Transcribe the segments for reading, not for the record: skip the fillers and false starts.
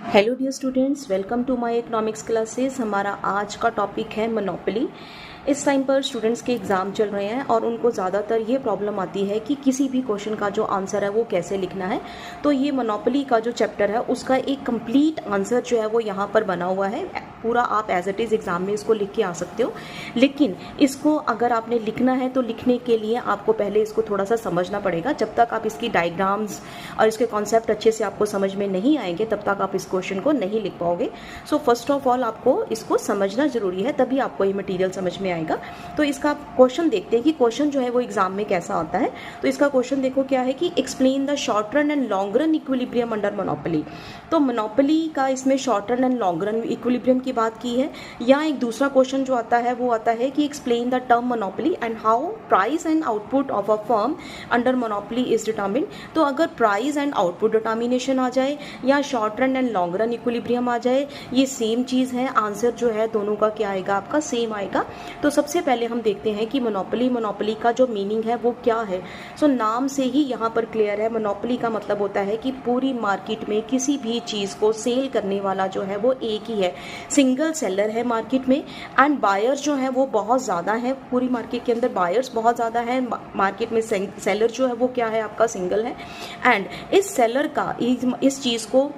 Hello dear students, welcome to my economics classes. हमारा आज का टॉपिक है मोनोपोली। इस टाइम पर स्टूडेंट्स के एग्ज़ाम चल रहे हैं और उनको ज़्यादातर ये प्रॉब्लम आती है कि किसी भी क्वेश्चन का जो आंसर है वो कैसे लिखना है। तो ये मोनोपोली का जो चैप्टर है उसका एक कंप्लीट आंसर जो है वो यहाँ पर बना हुआ है। पूरा आप एज इट इज़ एग्ज़ाम में इसको लिख के आ सकते हो, लेकिन इसको अगर आपने लिखना है तो लिखने के लिए आपको पहले इसको थोड़ा सा समझना पड़ेगा। जब तक आप इसकी डायग्राम्स और इसके कॉन्सेप्ट अच्छे से आपको समझ में नहीं आएंगे तब तक आप इस क्वेश्चन को नहीं लिख पाओगे। सो फर्स्ट ऑफ ऑल आपको इसको समझना जरूरी है, तभी आपको ये मटेरियल समझ में आएगा। तो इसका क्वेश्चन देखते हैं कि क्वेश्चन जो है वो एग्जाम में कैसा आता है। तो इसका क्वेश्चन देखो क्या है कि explain the short run and long run equilibrium under monopoly. तो मोनोपोली का इसमें short run and long run equilibrium की बात की है। या एक दूसरा क्वेश्चन जो आता है वो आता है कि explain the term monopoly and how price and output of a firm under monopoly is determined. तो अगर प्राइस एंड आउटपुट डिटर्मिनेशन आ जाए या short run and long run equilibrium आ जाए, ये सेम चीज़ है। आंसर जो है दोनों का क्या आएगा, आपका सेम आएगा। तो सबसे पहले हम देखते हैं कि मोनोपोली का जो मीनिंग है वो क्या है। सो नाम से ही यहाँ पर क्लियर है। मोनोपोली का मतलब होता है कि पूरी मार्केट में किसी भी चीज़ को सेल करने वाला जो है वो एक ही है, सिंगल सेलर है मार्केट में। एंड बायर्स जो है वो बहुत ज़्यादा है, पूरी मार्केट के अंदर बायर्स बहुत ज़्यादा है। मार्केट में सेलर जो है वो क्या है, आपका सिंगल है। एंड इस सेलर का इस चीज़ को,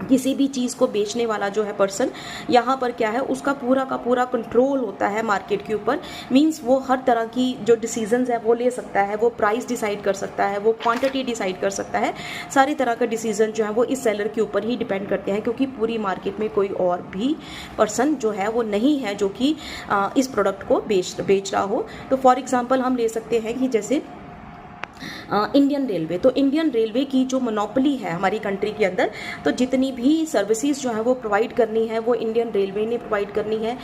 किसी भी चीज़ को बेचने वाला जो है पर्सन, यहाँ पर क्या है, उसका पूरा का पूरा कंट्रोल होता है मार्केट के ऊपर। मींस वो हर तरह की जो डिसीजंस है वो ले सकता है, वो प्राइस डिसाइड कर सकता है, वो क्वांटिटी डिसाइड कर सकता है। सारी तरह का डिसीजन जो है वो इस सेलर के ऊपर ही डिपेंड करते हैं, क्योंकि पूरी मार्केट में कोई और भी पर्सन जो है वो नहीं है जो कि इस प्रोडक्ट को बेच रहा हो। तो फॉर एग्जाम्पल हम ले सकते हैं कि जैसे इंडियन रेलवे। तो इंडियन रेलवे की जो मोनोपोली है हमारी कंट्री के अंदर, तो जितनी भी सर्विसेज जो है वो प्रोवाइड करनी है वो इंडियन रेलवे ने प्रोवाइड करनी है।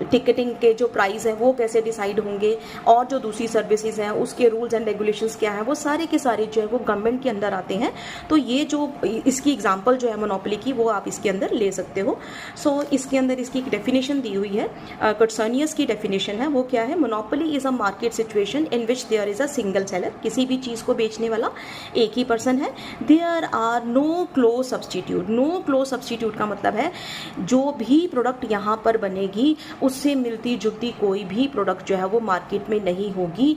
टिकटिंग के जो प्राइस है वो कैसे डिसाइड होंगे, और जो दूसरी सर्विसेज हैं उसके रूल्स एंड रेगुलेशंस क्या हैं, वो सारे के सारे जो है वो गवर्नमेंट के अंदर आते हैं। तो ये जो इसकी एग्जाम्पल जो है मोनोपोली की, वो आप इसके अंदर ले सकते हो। सो इसके अंदर इसकी डेफिनेशन दी हुई है, कर्टसनियस की डेफिनेशन है। वो क्या है, monopoly is a market situation in which there is a single seller. किसी भी चीज को बेचने वाला एक ही पर्सन है। There are no close substitute. No close substitute का मतलब है जो भी प्रोडक्ट यहाँ पर बनेगी उससे मिलती जुलती कोई भी प्रोडक्ट जो है वो मार्केट में नहीं होगी।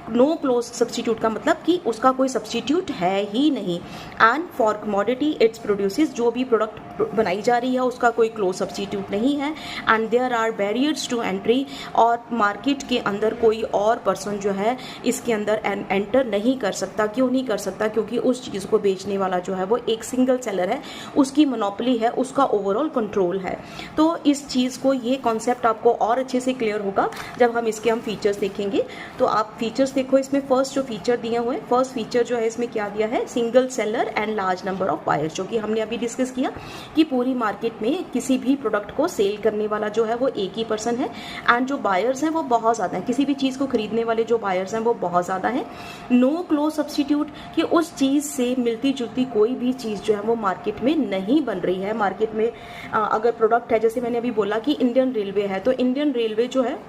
नो क्लोज सब्सटीट्यूट का मतलब कि उसका कोई सब्सटीट्यूट है ही नहीं। And for commodity it's produces, जो भी प्रोडक्ट बनाई जा रही है उसका कोई क्लोज सब्सटीट्यूट नहीं है। And there are barriers to entry, और मार्केट के अंदर कोई और पर्सन जो है इसके अंदर एंटर नहीं कर सकता। क्यों नहीं कर सकता, क्योंकि उस चीज़ को बेचने वाला जो है वो एक सिंगल सेलर है, उसकी मोनोपोली है, उसका ओवरऑल कंट्रोल है। तो इस चीज़ को, ये कॉन्सेप्ट आपको और अच्छे से क्लियर होगा जब हम इसके फीचर्स देखेंगे। तो आप फीचर्स देखो, इसमें फर्स्ट जो फीचर दिए हुए हैं, फर्स्ट फीचर जो है इसमें क्या दिया है, single seller and large number of buyers, जो कि हमने अभी डिस्कस किया कि पूरी मार्केट में किसी भी प्रोडक्ट को सेल करने वाला जो है वो एक ही पर्सन है। एंड जो बायर्स हैं वो बहुत ज़्यादा हैं, किसी भी चीज़ को खरीदने वाले जो बायर्स हैं वो बहुत ज़्यादा हैं। नो क्लोज सब्सटीट्यूट, कि उस चीज़ से मिलती जुलती कोई भी चीज़ जो है वो मार्केट में नहीं बन रही है। मार्केट में अगर प्रोडक्ट है, जैसे मैंने अभी बोला कि इंडियन रेलवे है, तो इंडियन रेलवे जो है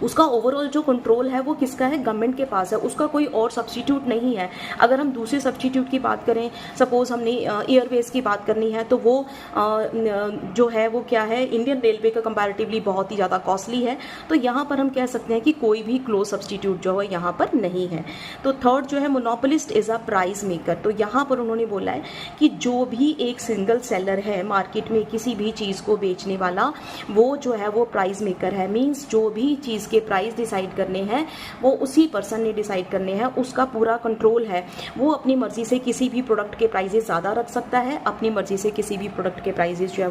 उसका ओवरऑल जो कंट्रोल है वो किसका है, गवर्नमेंट के पास है, उसका कोई और सब्सटीट्यूट नहीं है। अगर हम दूसरे सब्सटीट्यूट की बात करें, सपोज हमने एयरवेज की बात करनी है, तो वो जो है वो क्या है, इंडियन रेलवे का कंपैरेटिवली बहुत ही ज़्यादा कॉस्टली है। तो यहाँ पर हम कह सकते हैं कि कोई भी क्लोज सब्सटीट्यूट जो है यहाँ पर नहीं है। तो थर्ड जो है, monopolist is a price maker. तो यहाँ पर उन्होंने बोला है कि जो भी एक सिंगल सेलर है मार्केट में किसी भी चीज़ को बेचने वाला, वो जो है वो प्राइस मेकर है। मीन्स जो भी चीज़ के प्राइस डिसाइड करने हैं वो उसी पर्सन ने डिसाइड करने हैं, उसका पूरा कंट्रोल है। वो अपनी मर्जी से किसी भी प्रोडक्ट के प्राइसेस ज़्यादा रख सकता है, अपनी मर्जी से किसी भी प्रोडक्ट के प्राइसेस जो है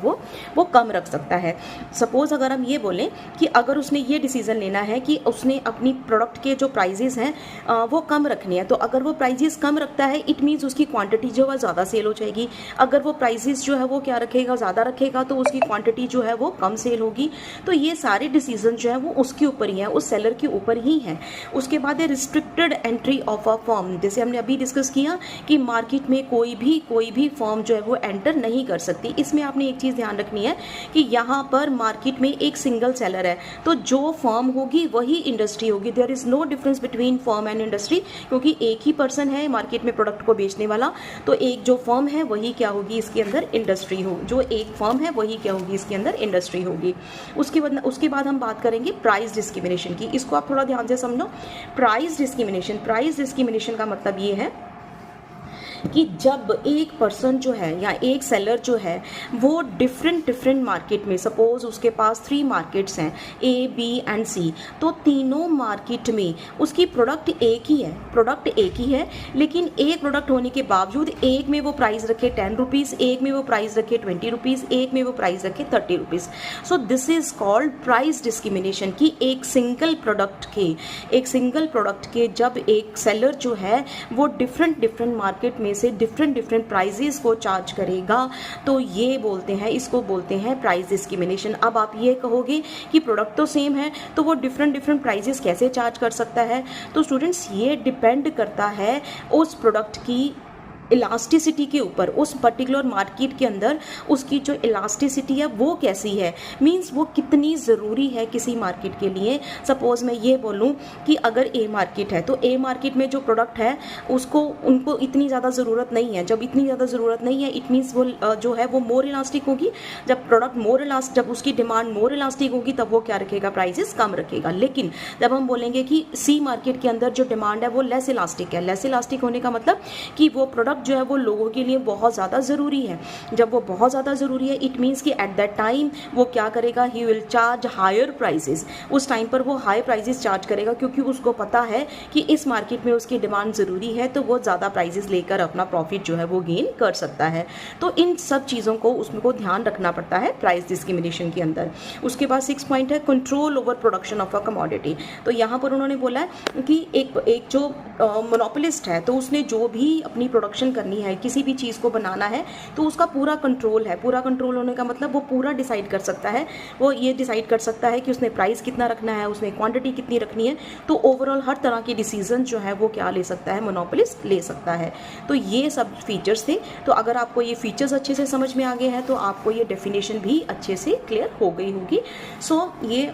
वो कम रख सकता है। सपोज अगर हम ये बोलें कि अगर उसने ये डिसीजन लेना है कि उसने अपनी प्रोडक्ट के जो प्राइसेस हैं वो कम रखने हैं, तो अगर वो प्राइसेस कम रखता है इट मीन्स उसकी क्वांटिटी जो है ज़्यादा सेल हो जाएगी। अगर वो प्राइसेस जो है वो क्या रखेगा, ज़्यादा रखेगा, तो उसकी क्वांटिटी जो है वो कम सेल होगी। तो ये सारे डिसीजन जो है वो उसके ऊपर ऊपर ही है, उस सेलर के ऊपर ही है। उसके बाद है restricted entry of a firm, जैसे हमने अभी डिस्कस किया कि मार्केट में कोई भी फर्म जो है वो एंटर नहीं कर सकती। इसमें आपने एक चीज़ ध्यान रखनी है कि यहाँ पर मार्केट में एक सिंगल सेलर है, तो जो फर्म होगी वही इंडस्ट्री होगी। There is no difference between firm and industry, क्योंकि एक ही पर्सन है मार्केट में प्रोडक्ट को बेचने वाला, तो एक जो फर्म है वही क्या होगी इसके अंदर इंडस्ट्री हो, जो एक फर्म है वही क्या होगी इसके अंदर इंडस्ट्री होगी। उसके बाद हम बात करेंगे प्राइस डिस्क्रिमिनेशन की। इसको आप थोड़ा ध्यान से समझो। प्राइस डिस्क्रिमिनेशन का मतलब ये है कि जब एक पर्सन जो है या एक सेलर जो है वो डिफरेंट मार्केट में, सपोज उसके पास 3 मार्केट्स हैं A, B एंड C, तो तीनों मार्केट में उसकी प्रोडक्ट एक ही है, लेकिन एक प्रोडक्ट होने के बावजूद एक में वो प्राइस रखे 10 रुपीज़, एक में वो प्राइस रखे 20 रुपीज़, एक में वो प्राइस रखे 30 rupees. So this is called price discrimination, कि एक सिंगल प्रोडक्ट के जब एक सेलर जो है वो डिफरेंट मार्केट में से डिफरेंट प्राइजेस को चार्ज करेगा, तो इसको बोलते हैं प्राइस डिस्क्रिमिनेशन। अब आप ये कहोगे कि प्रोडक्ट तो सेम है, तो वो डिफरेंट प्राइजेस कैसे चार्ज कर सकता है? तो स्टूडेंट्स, ये डिपेंड करता है उस प्रोडक्ट की इलास्टिसिटी के ऊपर, उस पर्टिकुलर मार्केट के अंदर उसकी जो इलास्टिसिटी है वो कैसी है, मींस वो कितनी ज़रूरी है किसी मार्केट के लिए। सपोज मैं ये बोलूँ कि अगर ए मार्केट है, तो ए मार्केट में जो प्रोडक्ट है उनको इतनी ज़्यादा ज़रूरत नहीं है। जब इतनी ज़्यादा ज़रूरत नहीं है, इट मीन्स वो जो है वो मोर इलास्टिक होगी। जब उसकी डिमांड मोर इलास्टिक होगी तब वो क्या रखेगा, प्राइसेस कम रखेगा। लेकिन जब हम बोलेंगे कि सी मार्केट के अंदर जो डिमांड है वो लेस इलास्टिक है, लेस इलास्टिक होने का मतलब कि वो प्रोडक्ट जो है वो लोगों के लिए बहुत ज़्यादा ज़रूरी है। जब वो बहुत ज़्यादा ज़रूरी है, इट मीन्स कि एट दैट टाइम वो क्या करेगा, he will charge higher prices. उस टाइम पर वो हाई प्राइसेस चार्ज करेगा, क्योंकि उसको पता है कि इस मार्केट में उसकी डिमांड ज़रूरी है, तो वो ज़्यादा प्राइसेस लेकर अपना प्रॉफिट जो है वो गेन कर सकता है। तो इन सब चीज़ों को उसको ध्यान रखना पड़ता है प्राइस डिस्क्रिमिनेशन के अंदर। उसके बाद 6 पॉइंट है control over production of a commodity. तो यहाँ पर उन्होंने बोला है कि एक जो मोनोपोलिस्ट है, तो उसने जो भी अपनी प्रोडक्शन करनी है, किसी भी चीज़ को बनाना है, तो उसका पूरा कंट्रोल है। पूरा कंट्रोल होने का मतलब वो पूरा डिसाइड कर सकता है, वो ये डिसाइड कर सकता है कि उसने प्राइस कितना रखना है, उसने क्वांटिटी कितनी रखनी है। तो ओवरऑल हर तरह के डिसीजन जो है वो क्या ले सकता है, मोनोपोलिस्ट ले सकता है। तो ये सब फीचर्स थे। तो अगर आपको ये फीचर्स अच्छे से समझ में आ गए हैं, तो आपको ये डेफिनेशन भी अच्छे से क्लियर हो गई होगी। सो ये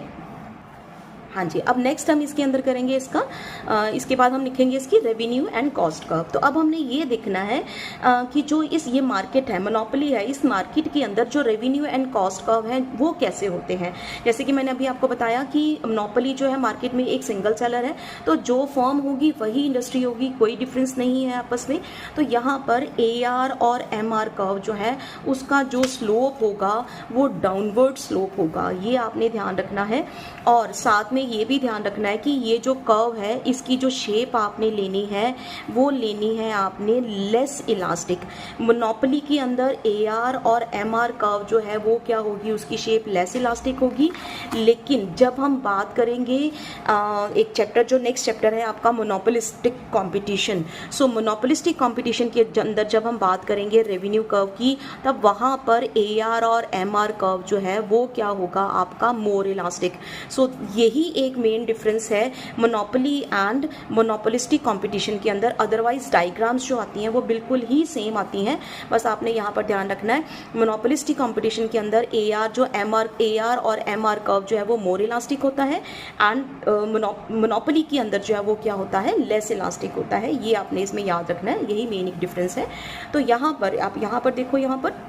हाँ जी, अब नेक्स्ट हम इसके अंदर करेंगे इसके बाद हम लिखेंगे इसकी रेवेन्यू एंड कॉस्ट कर्व। तो अब हमने ये देखना है कि जो ये मार्केट है, मोनोपोली है, इस मार्केट के अंदर जो रेवेन्यू एंड कॉस्ट कर्व है वो कैसे होते हैं। जैसे कि मैंने अभी आपको बताया कि मोनोपोली जो है मार्केट में एक सिंगल सेलर है, तो जो फर्म होगी वही इंडस्ट्री होगी, कोई डिफरेंस नहीं है आपस में। तो यहाँ पर AR और MR कर्व जो है उसका जो स्लोप होगा वो डाउनवर्ड स्लोप होगा, ये आपने ध्यान रखना है। और साथ में ये भी ध्यान रखना है कि ये जो कर्व है इसकी जो शेप आपने लेनी है वो लेनी है आपने लेस इलास्टिक। मोनोपोली के अंदर AR और MR कर्व जो है वो क्या होगी, उसकी शेप लेस इलास्टिक होगी। लेकिन जब हम बात करेंगे एक चैप्टर, जो नेक्स्ट चैप्टर है आपका मोनोपोलिस्टिक कंपटीशन, सो मोनोपोलिस्टिक कंपटीशन के अंदर जब हम बात करेंगे रेवेन्यू कर्व की, तब वहाँ पर AR और MR कर्व जो है वो क्या होगा आपका मोर इलास्टिक। सो यही एक मेन डिफरेंस है मोनोपोली एंड मोनोपोलिस्टिक कंपटीशन के अंदर। अदरवाइज डायग्राम्स जो आती हैं वो बिल्कुल ही सेम आती हैं, बस आपने यहाँ पर ध्यान रखना है मोनोपोलिस्टिक कंपटीशन के अंदर AR और MR कर्व जो है वो मोर इलास्टिक होता है, एंड मोनोपोली के अंदर जो है वो क्या होता है, लेस इलास्टिक होता है। ये आपने इसमें याद रखना है, यही मेन एक डिफरेंस है। तो यहाँ पर आप यहाँ पर देखो, यहाँ पर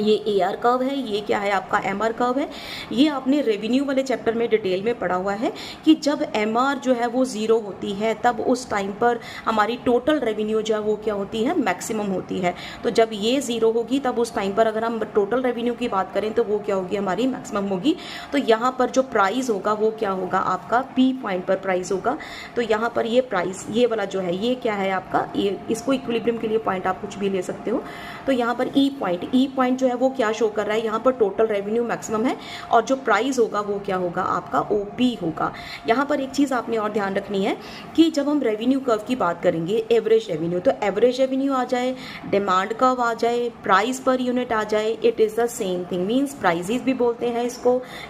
ये AR कर्व है, ये क्या है आपका MR कर्व है। ये आपने रेवेन्यू वाले चैप्टर में डिटेल में पढ़ा हुआ है कि जब MR जो है वो 0 होती है तब उस टाइम पर हमारी टोटल रेवेन्यू जो है वो क्या होती है, मैक्सिमम होती है। तो जब ये 0 होगी तब उस टाइम पर अगर हम टोटल रेवेन्यू की बात करें तो वो क्या होगी, हमारी मैक्सिमम होगी। तो यहाँ पर जो प्राइस होगा वो क्या होगा आपका P पॉइंट पर प्राइस होगा। तो यहाँ पर ये प्राइस, ये वाला जो है ये क्या है आपका, ये इसको इक्विलिब्रियम के लिए पॉइंट आप कुछ भी ले सकते हो। तो यहाँ पर E पॉइंट जो जो है वो क्या शो कर रहा है, यहाँ पर टोटल रेवेन्यू मैक्सिमम है और जो प्राइस होगा वो क्या होगा, आपका ओपी होगा। यहाँ पर एक चीज़ आपने और ध्यान रखनी है कि जब हम रेवेन्यू कर्व की बात करेंगे, एवरेज रेवेन्यू, तो एवरेज रेवेन्यू आ जाए, डिमांड कर्व आ जाए, प्राइस पर यूनिट आ जाए, it is the same thing. Means prices भी बोलते हैं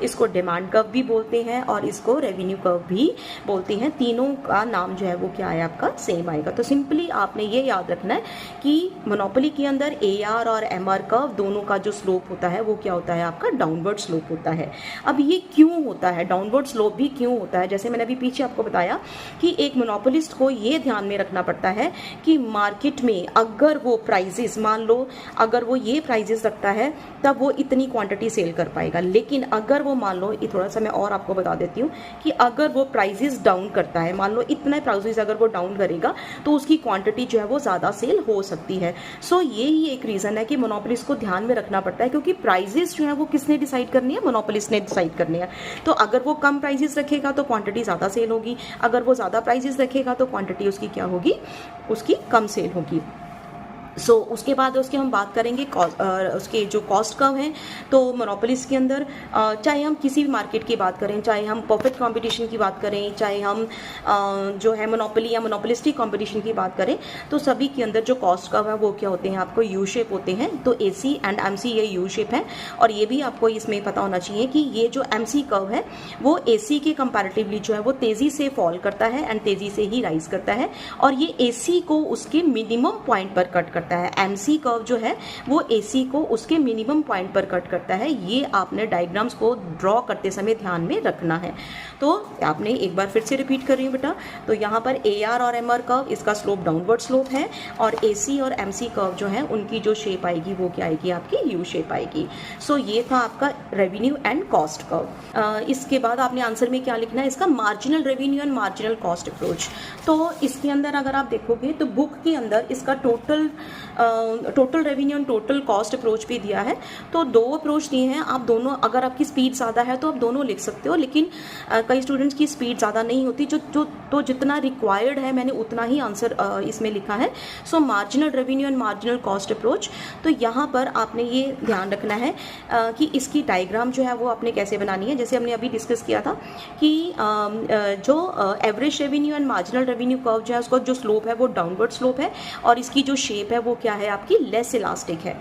इसको डिमांड कर्व भी बोलते हैं और इसको रेवेन्यू कर्व भी बोलते हैं। तीनों का नाम जो है वो क्या है, आपका सेम आएगा। तो सिंपली आपने ये याद रखना है कि मोनोपोली के अंदर AR और MR कर्व दोनों का जो स्लोप होता है वो क्या होता है, आपका डाउनवर्ड स्लोप होता है। अब ये क्यों होता है, डाउनवर्ड स्लोप भी क्यों होता है, जैसे मैंने अभी पीछे आपको बताया कि एक मोनोपोलिस्ट को ये ध्यान में रखना पड़ता है कि मार्केट में अगर वो प्राइजेस, मान लो अगर वो ये प्राइजेस रखता है तब वो इतनी क्वांटिटी सेल कर पाएगा। लेकिन अगर वो मान लो, थोड़ा सा मैं और आपको बता देती हूँ कि अगर वो प्राइजेस डाउन करता है, मान लो इतना प्राइजेस अगर वो डाउन करेगा तो उसकी क्वांटिटी जो है वो ज़्यादा सेल हो सकती है। सो ये ही एक रीज़न है कि मोनोपोलिस्ट को ध्यान में रखना पड़ता है, क्योंकि प्राइजेस जो है वो किसने डिसाइड करनी है, मोनोपोलिस्ट ने डिसाइड करनी है। तो अगर वो कम प्राइजेस रखेगा तो क्वांटिटी ज़्यादा सेल होगी, अगर वो ज़्यादा प्राइजेस रखेगा तो क्वांटिटी उसकी क्या होगी, उसकी कम सेल होगी। उसके बाद उसके हम बात करेंगे उसके जो कॉस्ट कर्व हैं। तो मोनोपोलिस्ट के अंदर चाहे हम किसी भी मार्केट की बात करें, चाहे हम परफेक्ट कंपटीशन की बात करें, चाहे हम जो है मोनोपोली या मोनोपोलिस्टिक कंपटीशन की बात करें, तो सभी के अंदर जो कॉस्ट कर्व है वो क्या होते हैं, आपको यू शेप होते हैं। तो AC एंड MC ये यू शेप है। और ये भी आपको इसमें पता होना चाहिए कि ये जो MC कर्व है वो AC के कंपैरेटिवली जो है वो तेज़ी से फॉल करता है एंड तेज़ी से ही राइज करता है, और ये AC को उसके मिनिमम पॉइंट पर कट करता है। MC कर्व जो है वो AC को उसके मिनिमम पॉइंट पर कट करता है। ये आपने डायग्राम्स को ड्रॉ करते समय ध्यान में रखना है। तो आपने एक बार फिर से रिपीट कर रही हूँ बेटा, तो यहाँ पर AR और MR कर्व, इसका स्लोप डाउनवर्ड स्लोप है, और AC और MC कर्व जो है उनकी जो शेप आएगी वो क्या आएगी, आपकी यू शेप आएगी। ये था आपका रेवेन्यू एंड कॉस्ट कर्व। इसके बाद आपने आंसर में क्या लिखना है, इसका marginal revenue and marginal cost approach. तो इसके अंदर अगर आप देखोगे तो बुक के अंदर इसका total revenue and total cost approach भी दिया है। तो दो अप्रोच दिए हैं, आप दोनों, अगर आपकी स्पीड ज़्यादा है तो आप दोनों लिख सकते हो, लेकिन कई स्टूडेंट्स की स्पीड ज़्यादा नहीं होती, तो जितना रिक्वायर्ड है मैंने उतना ही आंसर इसमें लिखा है। Marginal revenue and marginal cost approach. तो यहाँ पर आपने ये ध्यान रखना है कि इसकी डायग्राम जो है वो आपने कैसे बनानी है। जैसे हमने अभी डिस्कस किया था कि जो average revenue and marginal revenue curve जो है उसका जो स्लोप है वो डाउनवर्ड स्लोप है, और इसकी जो शेप है वो क्या है, आपकी लेस इलास्टिक है।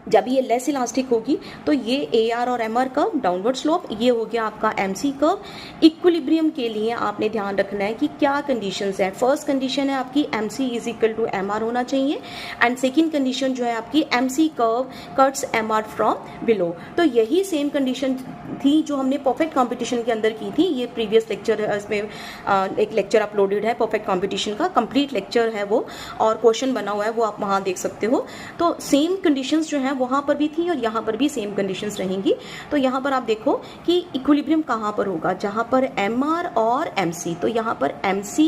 जब ये लेस इलास्टिक होगी तो ये AR और MR कर्व डाउनवर्ड स्लोप, ये हो गया आपका MC कर्व। इक्विलिब्रियम के लिए आपने ध्यान रखना है कि क्या कंडीशंस है। फर्स्ट कंडीशन है आपकी MC is equal to MR होना चाहिए, एंड सेकंड कंडीशन जो है आपकी MC curve cuts MR from below. तो यही सेम कंडीशन थी जो हमने परफेक्ट कंपटीशन के अंदर की थी। ये प्रीवियस लेक्चर, इसमें एक लेक्चर अपलोडेड है परफेक्ट कंपटीशन का, कंप्लीट लेक्चर है वो, और क्वेश्चन बना हुआ है, वो आप वहाँ देख सकते हो। तो सेम कंडीशंस जो है वहाँ पर भी थी और यहाँ पर भी सेम कंडीशंस रहेंगी। तो यहाँ पर आप देखो कि इक्विलिब्रियम कहाँ पर होगा, जहाँ पर MR और MC। तो यहाँ पर MC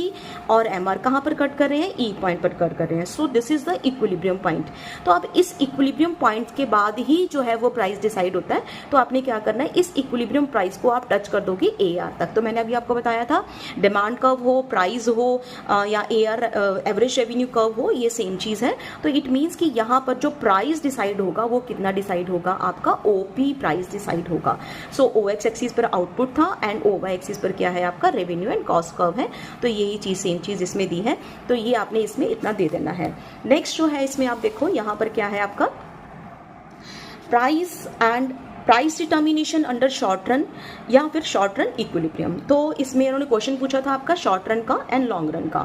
और MR कहाँ पर कट कर रहे हैं, E पॉइंट पर कट कर रहे हैं। So this is the equilibrium point. तो अब इस इक्विलिब्रियम पॉइंट के बाद ही जो है वो प्राइस डिसाइड होता है। तो आपने क्या करना है, इस इक्विलिब्रियम प्राइस को आप टच कर दोगे AR तक। तो मैंने अभी आपको बताया था, डिमांड कर्व हो, प्राइस हो, या AR एवरेज रेवेन्यू कर्व हो, ये सेम चीज़ है। तो इट मीन्स कि यहाँ पर जो प्राइस डिसाइड होगा वो कितना डिसाइड होगा, आपका OP प्राइस डिसाइड होगा। OX एक्सिस पर आउटपुट था एंड OY एक्सिस पर क्या है, आपका रेवेन्यू एंड कॉस्ट कर्व है। तो यही चीज़, सेम चीज़ इसमें दी है। तो ये आपने इसमें इतना दे देना है। नेक्स्ट जो है इसमें आप देखो, यहाँ पर क्या है आपका price determination under short run या फिर शॉर्ट रन इक्विलिब्रियम। तो इसमें उन्होंने क्वेश्चन पूछा था आपका शॉर्ट रन का एंड लॉन्ग रन का।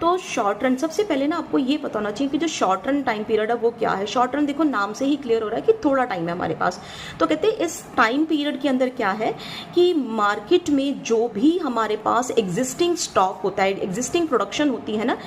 तो शॉर्ट रन, सबसे पहले ना आपको ये पता होना चाहिए कि जो शॉर्ट रन टाइम पीरियड है वो क्या है। शॉर्ट रन देखो नाम से ही क्लियर हो रहा है कि थोड़ा टाइम है हमारे पास। तो कहते हैं इस टाइम पीरियड के अंदर क्या है कि मार्केट में जो भी हमारे पास एग्जिस्टिंग स्टॉक होता है, एग्जिस्टिंग प्रोडक्शन होती है ना,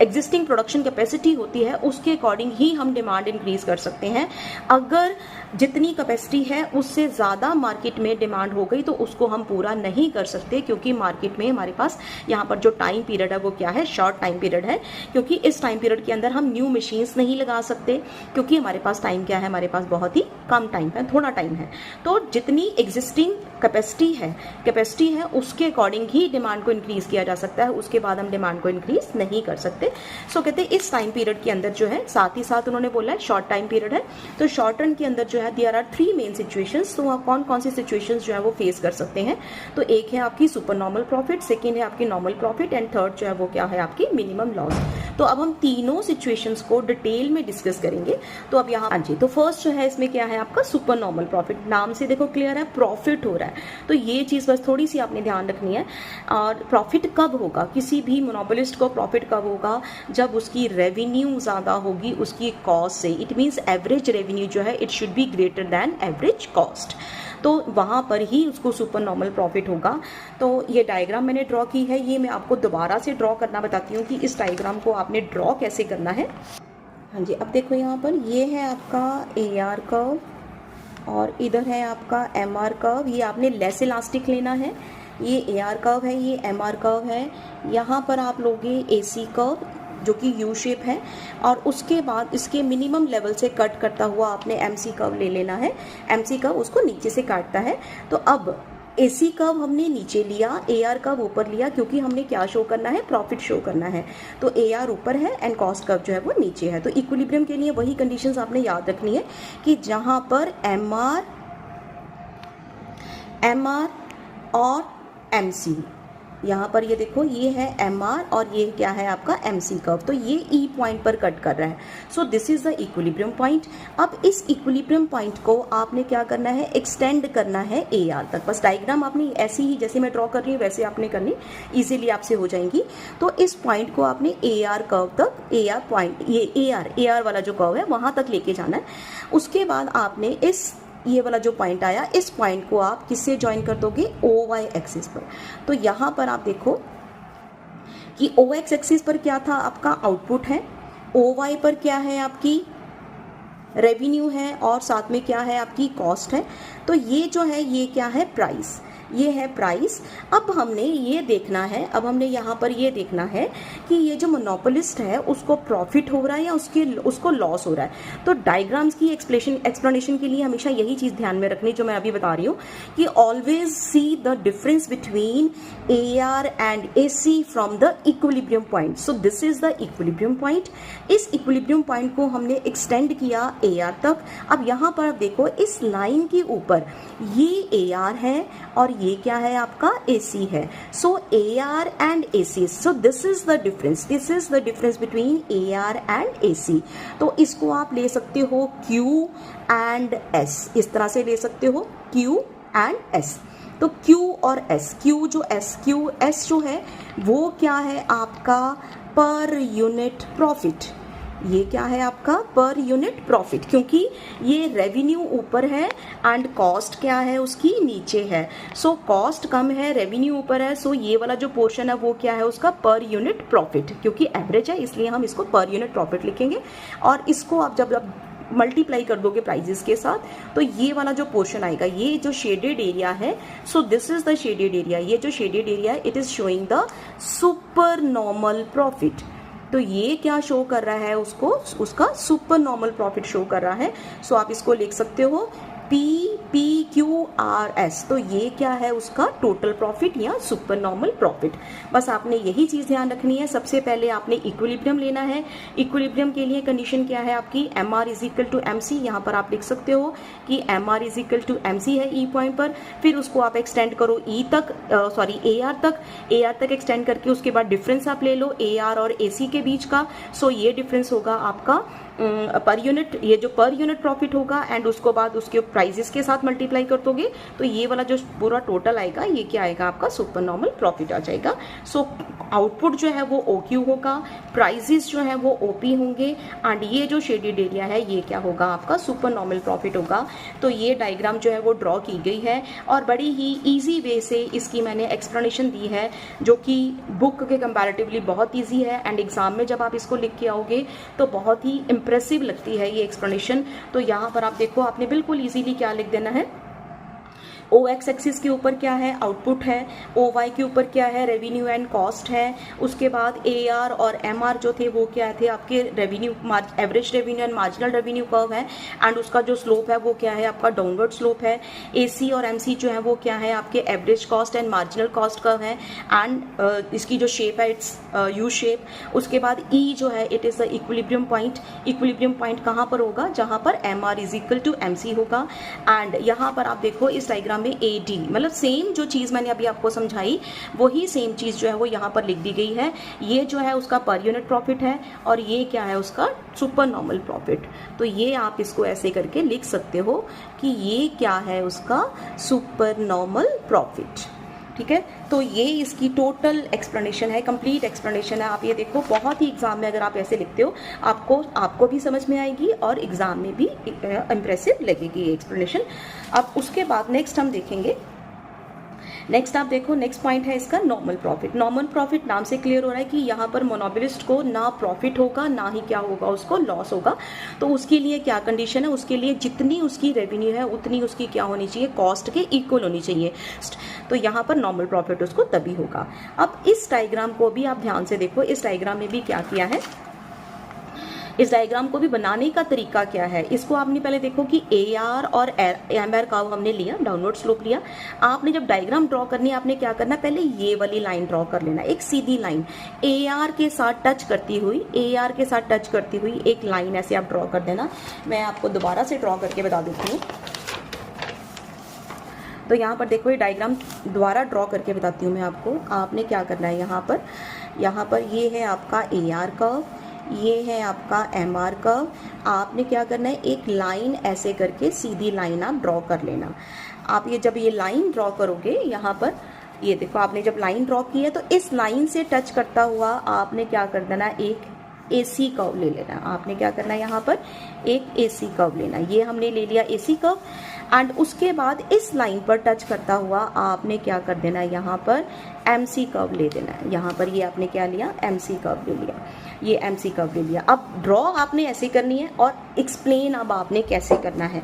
एग्जिस्टिंग प्रोडक्शन कैपेसिटी होती है, उसके अकॉर्डिंग ही हम डिमांड इंक्रीज कर सकते हैं। अगर जितनी कैपेसिटी है उससे ज़्यादा मार्केट में डिमांड हो गई तो उसको हम पूरा नहीं कर सकते, क्योंकि मार्केट में हमारे पास यहाँ पर जो टाइम पीरियड है वो क्या है, शॉर्ट टाइम पीरियड है, क्योंकि इस टाइम पीरियड के अंदर हम न्यू मशीन्स नहीं लगा सकते, क्योंकि हमारे पास टाइम क्या है, हमारे पास बहुत ही कम टाइम है, थोड़ा टाइम है। तो जितनी एग्जिस्टिंग कैपेसिटी है उसके अकॉर्डिंग ही डिमांड को इंक्रीज किया जा सकता है, उसके बाद हम डिमांड को इंक्रीज नहीं कर सकते। सो कहते हैं इस टाइम पीरियड के अंदर जो है, साथ ही साथ उन्होंने बोला है शॉर्ट टाइम पीरियड है, तो शॉर्ट रन के अंदर जो है देयर आर 3 मेन सिचुएशंस। तो आप कौन कौन सी सिचुएशंस जो है वो फेस कर सकते हैं, तो एक है आपकी सुपर नॉर्मल प्रॉफिट, सेकेंड है आपकी नॉर्मल प्रॉफिट, एंड थर्ड जो है वो क्या है, आपकी मिनिमम लॉस। तो अब हम तीनों सिचुएशंस को डिटेल में डिस्कस करेंगे। तो अब यहाँ, हाँ जी, तो फर्स्ट जो है इसमें क्या है आपका सुपर नॉर्मल प्रॉफिट, नाम से देखो क्लियर है, प्रॉफिट हो रहा है। तो ये चीज बस थोड़ी सी आपने ध्यान रखनी है। और प्रॉफिट कब होगा, किसी भी मोनोपोलिस्ट को प्रॉफिट कब होगा, जब उसकी रेवेन्यू ज्यादा होगी उसकी कॉस्ट से। इट मीन्स एवरेज रेवेन्यू जो है it should be greater than average cost, तो वहाँ पर ही उसको सुपर नॉर्मल प्रॉफिट होगा। तो ये डायग्राम मैंने ड्रॉ की है, ये मैं आपको दोबारा से ड्रॉ करना बताती हूँ कि इस डायग्राम को आपने ड्रॉ कैसे करना है। हाँ जी, अब देखो यहाँ पर ये है आपका AR कर्व और इधर है आपका MR कर्व। ये आपने लेस इलास्टिक लेना है, ये AR कर्व है, ये MR कर्व है। यहाँ पर आप लोगे AC कर्व जो कि U शेप है, और उसके बाद इसके मिनिमम लेवल से कट करता हुआ आपने MC कर्व ले लेना है। MC कर्व उसको नीचे से काटता है। तो अब AC कर्व हमने नीचे लिया, AR कर्व ऊपर लिया, क्योंकि हमने क्या शो करना है, प्रॉफिट शो करना है। तो AR ऊपर है एंड कॉस्ट कर्व जो है वो नीचे है। तो इक्विलिब्रियम के लिए वही कंडीशंस आपने याद रखनी है कि जहां पर MR और MC, यहाँ पर ये देखो ये है MR और ये क्या है आपका MC कर्व, तो ये E पॉइंट पर कट कर रहा है। So this is the equilibrium point. अब इस इक्विलिब्रियम पॉइंट को आपने क्या करना है, एक्सटेंड करना है AR तक। बस डायग्राम आपने ऐसी ही जैसे मैं ड्रॉ कर रही हूँ वैसे आपने करनी, इजीली आपसे हो जाएंगी। तो इस पॉइंट को आपने AR कर्व तक, AR पॉइंट, ये AR वाला जो कर्व है वहां तक लेके जाना है। उसके बाद आपने ये वाला जो पॉइंट आया, इस पॉइंट को आप किससे ज्वाइन कर दोगे, OY एक्सिस पर। तो यहां पर आप देखो कि OX एक्सिस पर क्या था, आपका आउटपुट है, OY पर क्या है, आपकी रेवेन्यू है, और साथ में क्या है, आपकी कॉस्ट है। तो ये जो है ये क्या है, प्राइस, ये है प्राइस। अब हमने ये देखना है, अब हमने यहाँ पर ये देखना है कि ये जो मोनोपोलिस्ट है उसको प्रॉफिट हो रहा है या उसको लॉस हो रहा है। तो डायग्राम्स की एक्सप्लेनेशन के लिए हमेशा यही चीज ध्यान में रखनी जो मैं अभी बता रही हूँ कि always see the difference between AR and AC from the equilibrium point. So this is the equilibrium point. इस इक्विलिब्रियम पॉइंट को हमने एक्सटेंड किया AR तक। अब यहाँ पर देखो इस लाइन के ऊपर ये AR है और ये क्या है, आपका AC है। सो AR and AC, so this is the difference between AR and AC। तो इसको आप ले सकते हो Q एंड S, इस तरह से ले सकते हो Q एंड S। तो Q और S, QS जो है वो क्या है, आपका पर यूनिट प्रॉफिट। ये क्या है आपका पर यूनिट प्रॉफिट, क्योंकि ये रेवेन्यू ऊपर है एंड कॉस्ट क्या है उसकी नीचे है। सो कॉस्ट कम है, रेवेन्यू ऊपर है, सो ये वाला जो पोर्शन है वो क्या है उसका पर यूनिट प्रॉफिट, क्योंकि एवरेज है इसलिए हम इसको पर यूनिट प्रॉफिट लिखेंगे। और इसको आप जब मल्टीप्लाई कर दोगे प्राइजेस के साथ तो ये वाला जो पोर्शन आएगा, ये जो शेडेड एरिया है, so this is the shaded area. ये जो शेडेड एरिया है it is showing the super normal profit. तो ये क्या शो कर रहा है, उसका सुपर नॉर्मल प्रॉफिट शो कर रहा है। सो आप इसको लिख सकते हो PQRS। तो ये क्या है, उसका टोटल प्रॉफिट या सुपर नॉर्मल प्रॉफिट। बस आपने यही चीज ध्यान रखनी है। सबसे पहले आपने इक्विलिब्रियम लेना है। इक्विलिब्रियम के लिए कंडीशन क्या है आपकी, MR is equal to MC। यहाँ पर आप लिख सकते हो कि MR is equal to MC है E पॉइंट पर, फिर उसको आप एक्सटेंड करो AR तक एक्सटेंड करके उसके बाद डिफरेंस आप ले लो AR और AC के बीच का। सो ये डिफरेंस होगा आपका पर यूनिट, ये जो पर यूनिट प्रॉफिट होगा, एंड उसको बाद उसके प्राइजेस के साथ मल्टीप्लाई मल्टीप्लाई कर दोगे तो ये वाला जो पूरा टोटल आएगा ये क्या आएगा, आपका सुपर नॉर्मल प्रॉफिट आ जाएगा। सो आउटपुट जो है वो OQ होगा, प्राइजेस जो है वो OP होंगे, एंड ये जो शेडेड एरिया है ये क्या होगा, आपका सुपर नॉर्मल प्रॉफिट होगा। तो ये डायग्राम जो है वो ड्रॉ की गई है और बड़ी ही ईजी वे से इसकी मैंने एक्सप्लेनेशन दी है, जो कि बुक के कंपैरेटिवली बहुत ईजी है, एंड एग्जाम में जब आप इसको लिख के आओगे तो बहुत ही इंप्रेसिव लगती है ये एक्सप्लेनेशन। तो यहाँ पर आप देखो, आपने बिल्कुल ईजीली क्या लिख देना है, OX एक्सिस के ऊपर क्या है, आउटपुट है, OY के ऊपर क्या है, रेवेन्यू एंड कॉस्ट है, उसके बाद AR और MR जो थे वो क्या थे, आपके revenue, average revenue and marginal revenue curve है, एंड उसका जो स्लोप है वो क्या है, आपका डाउनवर्ड स्लोप है। AC और MC जो है वो क्या है, आपके average cost and marginal cost curve है, एंड इसकी जो शेप है इट्स U शेप। उसके बाद E जो है it is the equilibrium point. Equilibrium point कहाँ पर होगा, जहाँ पर MR is equal to MC होगा। एंड यहाँ पर आप देखो इस डायग्राम में AD, मतलब सेम जो चीज मैंने अभी आपको समझाई वही सेम चीज जो है वो यहाँ पर लिख दी गई है। ये जो है उसका पर यूनिट प्रॉफिट है और ये क्या है, उसका सुपर नॉर्मल प्रॉफिट। तो ये आप इसको ऐसे करके लिख सकते हो कि ये क्या है, उसका सुपर नॉर्मल प्रॉफिट। ठीक है, तो ये इसकी टोटल एक्सप्लेनेशन है, कंप्लीट एक्सप्लेनेशन है। आप ये देखो, बहुत ही एग्जाम में अगर आप ऐसे लिखते हो आपको भी समझ में आएगी और एग्जाम में भी इंप्रेसिव लगेगी ये एक्सप्लेनेशन। अब उसके बाद नेक्स्ट हम देखेंगे, नेक्स्ट आप देखो, नेक्स्ट पॉइंट है इसका नॉर्मल प्रॉफिट। नॉर्मल प्रॉफिट नाम से क्लियर हो रहा है कि यहाँ पर मोनोपोलिस्ट को ना प्रॉफिट होगा ना ही क्या होगा, उसको लॉस होगा। तो उसके लिए क्या कंडीशन है, उसके लिए जितनी उसकी रेवेन्यू है उतनी उसकी क्या होनी चाहिए, कॉस्ट के इक्वल होनी चाहिए। तो यहाँ पर नॉर्मल प्रॉफिट उसको तभी होगा। अब इस डायग्राम को भी आप ध्यान से देखो, इस डायग्राम में भी क्या किया है, इस डायग्राम को भी बनाने का तरीका क्या है। इसको आपने पहले देखो कि AR और MR का हमने लिया, डाउनवर्ड स्लोप लिया। आपने जब डायग्राम ड्रॉ करनी है आपने क्या करना है, पहले ये वाली लाइन ड्रॉ कर लेना, एक सीधी लाइन AR के साथ टच करती हुई एक लाइन ऐसे आप ड्रॉ कर देना। मैं आपको दोबारा से ड्रॉ करके बता देती हूँ। तो यहाँ पर देखो, ये डायग्राम दोबारा ड्रॉ करके बताती हूँ मैं आपको। आपने क्या करना है, यहाँ पर ये है आपका AR कर्व, ये है आपका MR कर्व। आपने क्या करना है, एक लाइन ऐसे करके सीधी लाइन आप ड्रॉ कर लेना। आप ये जब ये लाइन ड्रॉ करोगे, यहाँ पर ये देखो, आपने जब लाइन ड्रॉ की है तो इस लाइन से टच करता हुआ आपने क्या कर देना, एक AC कर्व ले लेना। आपने क्या करना है, यहाँ पर एक AC कर्व लेना। ये हमने ले लिया AC कर्व, एंड उसके बाद इस लाइन पर टच करता हुआ आपने क्या कर देना, यहाँ पर MC कर्व ले देना है। यहाँ पर ये आपने क्या लिया, MC कर्व ले लिया, ये MC कर्व ले लिया। अब ड्रॉ आपने ऐसे करनी है और एक्सप्लेन अब आपने कैसे करना है।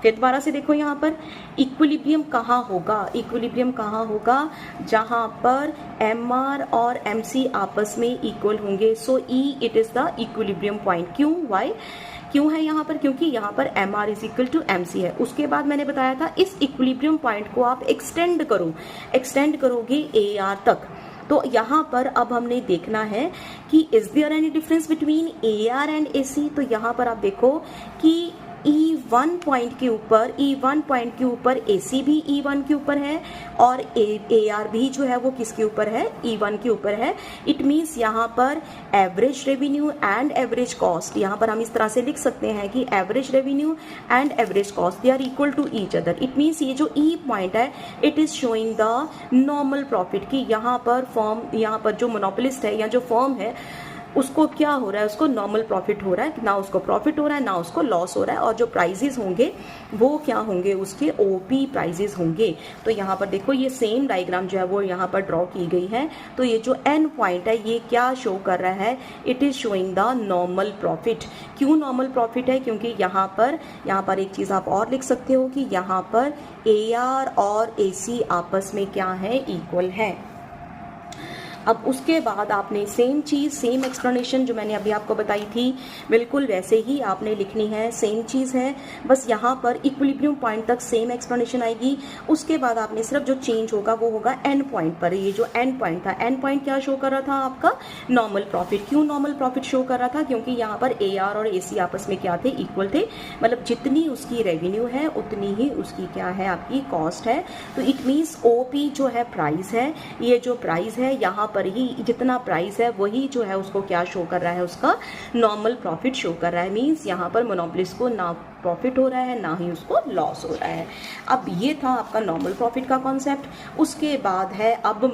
फिर दोबारा से देखो, यहाँ पर इक्विलिब्रियम कहाँ होगा, जहाँ पर MR और MC आपस में इक्वल होंगे। So E it is the equilibrium point. क्यों है यहाँ पर, क्योंकि यहाँ पर MR is equal to MC है। उसके बाद मैंने बताया था इस इक्विलिब्रियम पॉइंट को आप एक्सटेंड करोगे AR तक। तो यहाँ पर अब हमने देखना है कि is there any difference between AR and AC। तो यहाँ पर आप देखो कि E1 पॉइंट के ऊपर AC भी E1 के ऊपर है और AR भी जो है वो किसके ऊपर है, E1 के ऊपर है। इट मीन्स यहाँ पर average revenue and average cost, यहाँ पर हम इस तरह से लिख सकते हैं कि average revenue and average cost they are equal to each other. It means ये जो E पॉइंट है it is showing the normal profit, कि यहाँ पर जो मोनोपोलिस्ट है या जो फर्म है उसको क्या हो रहा है, उसको नॉर्मल प्रॉफिट हो रहा है, ना उसको प्रॉफिट हो रहा है ना उसको लॉस हो रहा है। और जो प्राइजेस होंगे वो क्या होंगे, उसके OP प्राइजेस होंगे। तो यहाँ पर देखो, ये सेम डायग्राम जो है वो यहाँ पर ड्रॉ की गई है। तो ये जो N पॉइंट है ये क्या शो कर रहा है, it is showing the normal profit. क्यों नॉर्मल प्रॉफिट है, क्योंकि यहाँ पर एक चीज आप और लिख सकते हो कि यहाँ पर AR और AC आपस में क्या है, इक्वल है। अब उसके बाद आपने सेम एक्सप्लेनेशन जो मैंने अभी आपको बताई थी बिल्कुल वैसे ही आपने लिखनी है, सेम चीज़ है, बस यहाँ पर इक्विलिब्रियम पॉइंट तक सेम एक्सप्लेनेशन आएगी। उसके बाद आपने सिर्फ जो चेंज होगा वो होगा एंड पॉइंट पर। ये जो एंड पॉइंट था, एंड पॉइंट क्या शो कर रहा था, आपका नॉर्मल प्रॉफिट। क्यों नॉर्मल प्रॉफिट शो कर रहा था, क्योंकि यहाँ पर AR और AC आपस में क्या थे, इक्वल थे। मतलब जितनी उसकी रेवेन्यू है उतनी ही उसकी क्या है, आपकी कॉस्ट है। तो इट मीन्स OP जो है प्राइस है, ये जो प्राइस है यहाँ पर ही जितना प्राइस है वही जो है उसको क्या शो कर रहा है, उसका नॉर्मल प्रॉफिट शो कर रहा है। मीन्स यहाँ पर मोनोपोलिस्ट को ना प्रॉफिट हो रहा है ना ही उसको लॉस हो रहा है। अब ये था आपका नॉर्मल प्रॉफिट का कॉन्सेप्ट। उसके बाद है अब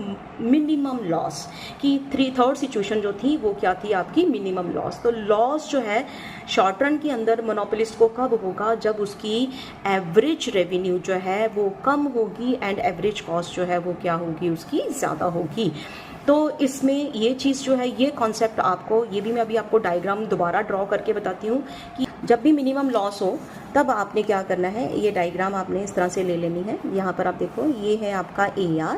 मिनिमम लॉस की थर्ड सिचुएशन जो थी वो क्या थी आपकी, मिनिमम लॉस। तो लॉस जो है शॉर्ट रन के अंदर मोनोपोलिस्ट को कब होगा, जब उसकी एवरेज रेवेन्यू जो है वो कम होगी एंड एवरेज कॉस्ट जो है वो क्या होगी, उसकी ज़्यादा होगी। तो इसमें ये चीज़ जो है, ये कॉन्सेप्ट आपको, ये भी मैं अभी आपको डायग्राम दोबारा ड्रॉ करके बताती हूँ कि जब भी मिनिमम लॉस हो तब आपने क्या करना है, ये डायग्राम आपने इस तरह से ले लेनी है। यहाँ पर आप देखो ये है आपका AR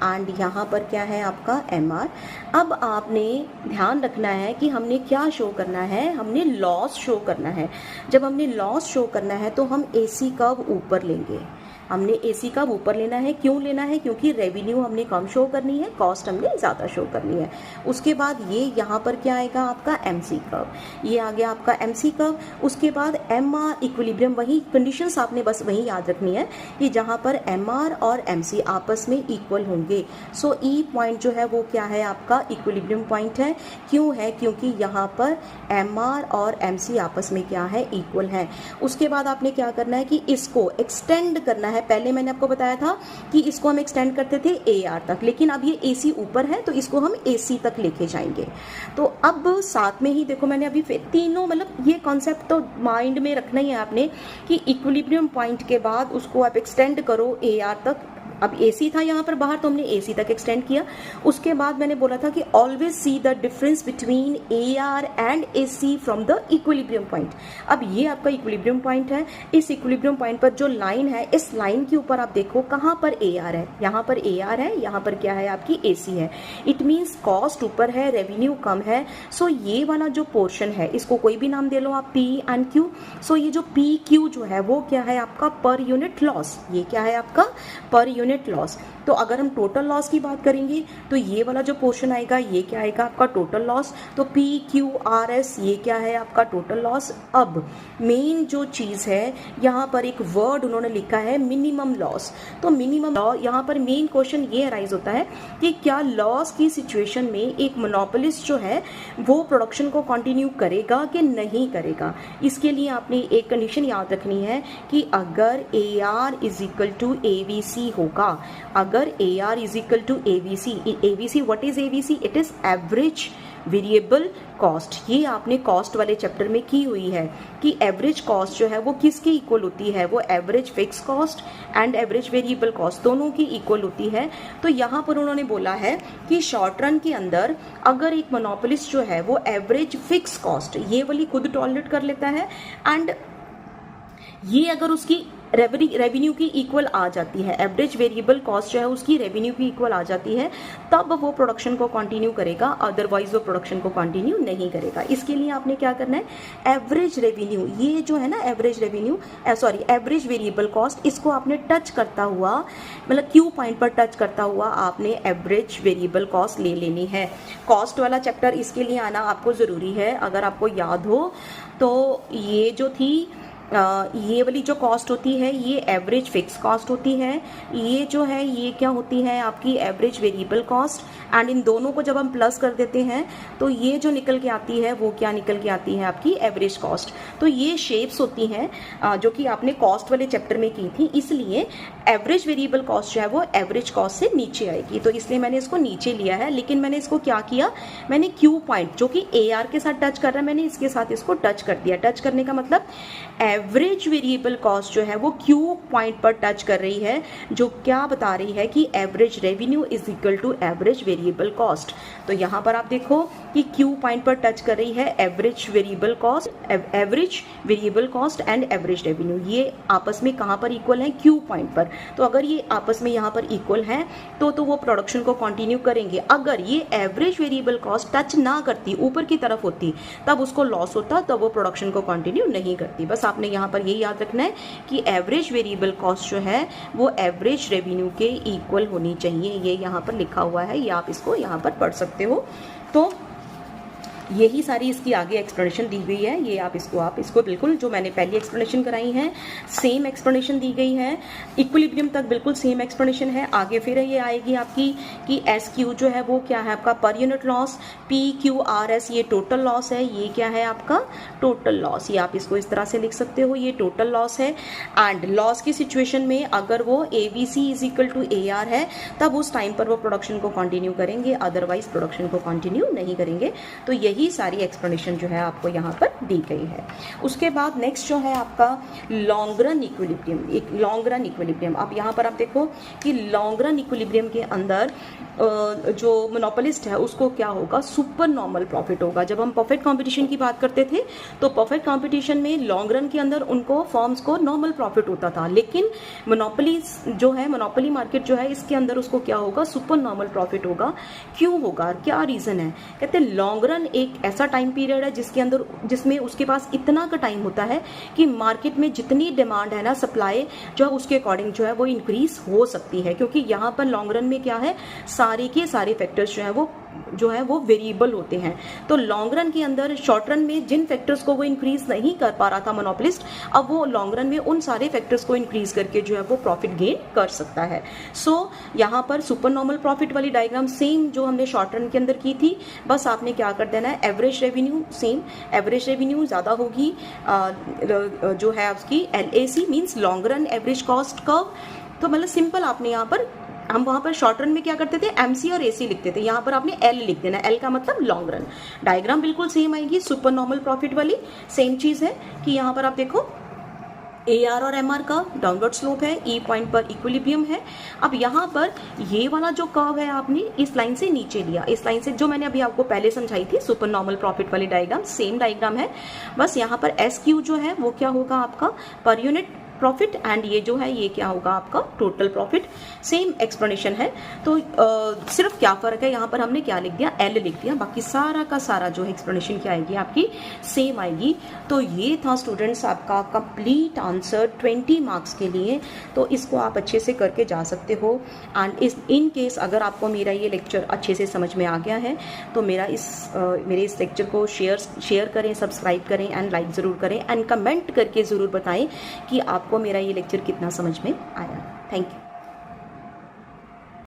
एंड यहाँ पर क्या है आपका MR। अब आपने ध्यान रखना है कि हमने क्या शो करना है, हमने लॉस शो करना है। जब हमने लॉस शो करना है तो हम AC कर्व ऊपर लेंगे। हमने AC कर्व ऊपर लेना है, क्यों लेना है, क्योंकि रेवेन्यू हमने कम शो करनी है, कॉस्ट हमने ज़्यादा शो करनी है। उसके बाद ये यहाँ पर क्या आएगा आपका MC कर्व, ये आ गया आपका MC कर्व। उसके बाद MR इक्विलिब्रियम, वही कंडीशंस आपने बस वही याद रखनी है कि जहाँ पर MR और MC आपस में इक्वल होंगे। सो E पॉइंट जो है वो क्या है आपका इक्विलिब्रियम पॉइंट है। क्यों है, क्योंकि यहाँ पर MR और MC आपस में क्या है, इक्वल है। उसके बाद आपने क्या करना है कि इसको एक्सटेंड करना है। पहले मैंने आपको बताया था कि इसको हम एक्सटेंड करते थे AR तक, लेकिन अब ये AC ऊपर है तो इसको हम AC तक लेके जाएंगे। तो अब साथ में ही देखो मैंने अभी तीनों, मतलब ये कॉन्सेप्ट तो माइंड में रखना ही है आपने कि इक्विलिब्रियम पॉइंट के बाद उसको आप एक्सटेंड करो AR तक। अब AC था यहाँ पर बाहर तो हमने AC तक एक्सटेंड किया। उसके बाद मैंने बोला था कि always see the difference between AR and AC from the equilibrium point. अब ये आपका इक्विलिब्रियम पॉइंट है। इस इक्विलिब्रियम पॉइंट पर जो लाइन है, इस लाइन के ऊपर आप देखो कहाँ पर AR है, यहाँ पर AR है, यहाँ पर क्या है आपकी AC है। इट मीन्स कॉस्ट ऊपर है, रेवेन्यू कम है। सो ये वाला जो पोर्शन है इसको कोई भी नाम दे लो आप, P एंड Q। सो ये जो PQ जो है वो क्या है आपका पर यूनिट लॉस, ये क्या है आपका पर यूनिट लॉस। तो अगर हम टोटल लॉस की बात करेंगे तो ये वाला जो पोर्शन आएगा ये क्या आएगा आपका टोटल लॉस। तो PQRS ये क्या है आपका टोटल लॉस। अब मेन जो चीज़ है यहाँ पर एक वर्ड उन्होंने लिखा है मिनिमम लॉस। तो मिनिमम लॉस, यहाँ पर मेन क्वेश्चन ये अराइज होता है कि क्या लॉस की सिचुएशन में एक मोनोपोलिस्ट जो है वो प्रोडक्शन को कंटिन्यू करेगा कि नहीं करेगा। इसके लिए आपने एक कंडीशन याद रखनी है कि अगर AR is equal to ABC होगा, अगर AR is equal to ABC, what is ABC? It is average variable cost. ये आपने कॉस्ट वाले चैप्टर में की हुई है कि एवरेज कॉस्ट जो है वो किसकी इक्वल होती है, वो average fix cost and average variable cost दोनों की इक्वल होती है। तो यहाँ पर उन्होंने बोला है कि शॉर्ट रन के अंदर अगर एक मोनोपोलिस्ट जो है वो एवरेज फिक्स कॉस्ट ये वाली खुद टॉलरेट कर लेता है एंड ये अगर उसकी रेवेन्यू की इक्वल आ जाती है, एवरेज वेरिएबल कॉस्ट जो है उसकी रेवेन्यू की इक्वल आ जाती है, तब वो प्रोडक्शन को कंटिन्यू करेगा, अदरवाइज वो प्रोडक्शन को कंटिन्यू नहीं करेगा। इसके लिए आपने क्या करना है, एवरेज रेवेन्यू, ये जो है ना average revenue average variable cost, इसको आपने टच करता हुआ, मतलब Q पॉइंट पर टच करता हुआ आपने एवरेज वेरिएबल कॉस्ट ले लेनी है। कॉस्ट वाला चैप्टर इसके लिए आना आपको ज़रूरी है। अगर आपको याद हो तो ये जो थी ये वाली जो कॉस्ट होती है ये एवरेज फिक्स कॉस्ट होती है, ये जो है ये क्या होती है आपकी average variable cost. And in दोनों को जब हम प्लस कर देते हैं तो ये जो निकल के आती है वो क्या निकल के आती है आपकी एवरेज कॉस्ट। तो ये शेप्स होती हैं जो कि आपने कॉस्ट वाले चैप्टर में की थी, इसलिए एवरेज वेरिएबल कॉस्ट जो है वो एवरेज कॉस्ट से नीचे आएगी। तो इसलिए मैंने इसको नीचे लिया है, लेकिन मैंने इसको क्या किया, मैंने Q पॉइंट जो कि AR के साथ टच कर रहा है, मैंने इसके साथ इसको टच कर दिया। टच करने का मतलब एवरेज वेरिएबल कॉस्ट जो है वो Q पॉइंट पर टच कर रही है, जो क्या बता रही है कि average revenue is equal to average variable cost. तो यहाँ पर आप देखो कि Q पॉइंट पर टच कर रही है average variable cost, average variable cost and average revenue, ये आपस में कहाँ पर इक्वल है, Q पॉइंट पर। तो अगर ये आपस में यहाँ पर इक्वल है तो वो प्रोडक्शन को कंटिन्यू करेंगे। अगर ये एवरेज वेरिएबल कॉस्ट टच ना करती, ऊपर की तरफ होती, तब उसको लॉस होता, तब वो प्रोडक्शन को कंटिन्यू नहीं करती। बस आपने यहाँ पर ये याद रखना है कि एवरेज वेरिएबल कॉस्ट जो है वो एवरेज रेवेन्यू के इक्वल होनी चाहिए। ये यहाँ पर लिखा हुआ है, ये आप इसको यहाँ पर पढ़ सकते हो। तो यही सारी इसकी आगे एक्सप्लेनेशन दी गई है। ये आप इसको बिल्कुल जो मैंने पहली एक्सप्लेनेशन कराई है सेम एक्सप्लेनेशन दी गई है, इक्विलिब्रियम तक बिल्कुल सेम एक्सप्लेनेशन है। आगे फिर ये आएगी आपकी कि एस क्यू जो है वो क्या है आपका per unit loss, P Q R S ये टोटल लॉस है, ये क्या है आपका टोटल लॉस। ये आप इसको इस तरह से लिख सकते हो, ये टोटल लॉस है। एंड लॉस की सिचुएशन में अगर वो ABC is equal to AR है तब उस टाइम पर वो प्रोडक्शन को कंटिन्यू करेंगे, अदरवाइज प्रोडक्शन को कंटिन्यू नहीं करेंगे। तो यही सारी एक्सप्लेनेशन जो है आपको यहाँ पर दी गई है। उसके बाद नेक्स्ट जो है आपका लॉन्ग रन इक्विलिब्रियम। एक लॉन्ग रन इक्विलिब्रियम, अब यहाँ पर आप देखो कि लॉन्ग रन इक्विलिब्रियम के अंदर जो मोनोपोलिस्ट है उसको क्या होगा, सुपर नॉर्मल प्रॉफिट होगा। जब हम परफेक्ट कंपटीशन की बात करते थे तो परफेक्ट कंपटीशन में लॉन्ग रन के अंदर उनको फर्म्स को नॉर्मल प्रॉफिट होता था, लेकिन मोनोपोली जो है, मोनोपोली मार्केट जो है, इसके अंदर उसको क्या होगा, सुपर नॉर्मल प्रॉफिट होगा। क्यों होगा, क्या रीजन है? कहते हैं लॉन्ग रन एक ऐसा टाइम पीरियड है जिसमें उसके पास इतना का टाइम होता है कि मार्केट में जितनी डिमांड है ना, सप्लाई जो है उसके अकॉर्डिंग जो है वो इंक्रीज हो सकती है। क्योंकि यहाँ पर लॉन्ग रन में क्या है, सारे के सारे फैक्टर्स जो है वो वेरिएबल होते हैं। तो लॉन्ग रन के अंदर शॉर्ट रन में जिन फैक्टर्स को वो इंक्रीज नहीं कर पा रहा था मोनोपोलिस्ट, अब वो लॉन्ग रन में उन सारे फैक्टर्स को इंक्रीज करके जो है वो प्रॉफिट गेन कर सकता है। सो यहाँ पर सुपर नॉर्मल प्रॉफिट वाली डायग्राम सेम जो हमने शॉर्ट रन के अंदर की थी, बस आपने क्या कर देना है, average revenue same, average revenue ज्यादा होगी जो है उसकी LAC means long run average cost curve. तो मतलब सिंपल आपने यहाँ पर, हम वहां पर शॉर्ट रन में क्या करते थे, MC और AC लिखते थे, यहाँ पर आपने L लिख देना, L का मतलब लॉन्ग रन। डायग्राम बिल्कुल सेम आएगी, सुपर नॉर्मल प्रॉफिट वाली। सेम चीज है कि यहाँ पर आप देखो AR और MR का डाउनवर्ड स्लोप है, E पॉइंट पर इक्विलिब्रियम है। अब यहाँ पर ये वाला जो कर्व है आपने इस लाइन से नीचे लिया, इस लाइन से जो मैंने अभी आपको पहले समझाई थी सुपर नॉर्मल प्रॉफिट वाली डायग्राम, सेम डायग्राम है। बस यहाँ पर SQ जो है वो क्या होगा आपका पर यूनिट प्रॉफिट, एंड ये जो है ये क्या होगा आपका टोटल प्रॉफिट। सेम एक्सप्लेनेशन है। तो सिर्फ क्या फर्क है, यहाँ पर हमने क्या लिख दिया, L लिख दिया, बाकी सारा का सारा जो है एक्सप्लेनेशन क्या आएगी आपकी सेम आएगी। तो ये था स्टूडेंट्स आपका कंप्लीट आंसर 20 मार्क्स के लिए। तो इसको आप अच्छे से करके जा सकते हो। एंड इन केस अगर आपको मेरा ये लेक्चर अच्छे से समझ में आ गया है तो मेरे इस लेक्चर को शेयर करें, सब्सक्राइब करें एंड लाइक ज़रूर करें, एंड कमेंट करके ज़रूर बताएं कि आपको मेरा ये लेक्चर कितना समझ में आया। Thank you.